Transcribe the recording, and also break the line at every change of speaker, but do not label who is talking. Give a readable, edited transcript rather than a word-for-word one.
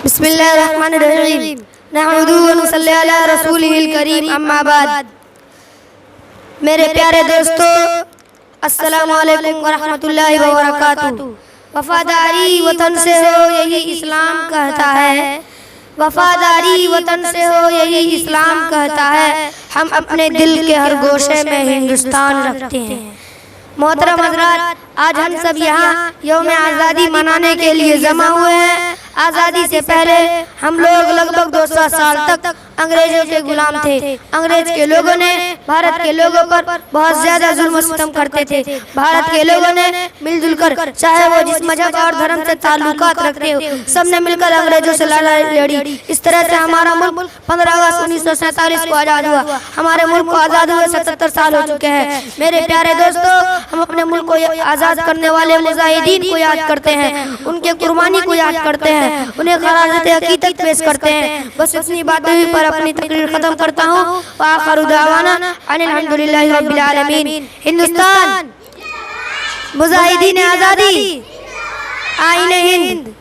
बिस्मिल्लाहिर्रहमानिर्रहीम नहमदुहु व नुसल्ली अला रसूलिहिल करीम अम्मा बाद। मेरे प्यारे दोस्तों, अस्सलामु अलैकुम व रहमतुल्लाहि व बरकातुहू। वफादारी वतन से हो यही इस्लाम कहता है, वफादारी वतन से हो यही इस्लाम कहता है। हम अपने दिल के हर गोशे में हिंदुस्तान रखते हैं। मोहतरम हज़रात, आज हम सब यहाँ यौम आज़ादी मनाने के लिए जमा हुए हैं। आज़ादी से पहले हम लोग लगभग 200 साल तक अंग्रेजों के गुलाम थे। अंग्रेज के लोगों ने भारत के लोगों पर बहुत ज़्यादा जुल्म सितम करते थे। भारत के लोगों ने मिलजुल कर, चाहे वो जिस मजहब और धर्म से ताल्लुकात रखते हो, सब ने मिलकर अंग्रेजों से लड़ाई लड़ी। इस तरह से हमारा मुल्क 15 अगस्त 1947 को आज़ाद हुआ। हमारे मुल्क को आज़ाद हुए 77 साल हो चुके हैं। मेरे प्यारे दोस्तों, हम अपने मुल्क को आज़ाद करने वाले मुजाहिदीन को याद करते हैं, उनके कुर्बानी को याद करते हैं, उन्हें खराजत अकीदत पेश करते हैं। बस इतनी बातें हुई पर अपनी तकरीर खत्म करता हूँ। आखिरु दावाना अनिल हम्दुलिल्लाहि रब्बिल आलमीन। हिंदुस्तान, मुजाहिदीन आज़ादी, आईने हिंद।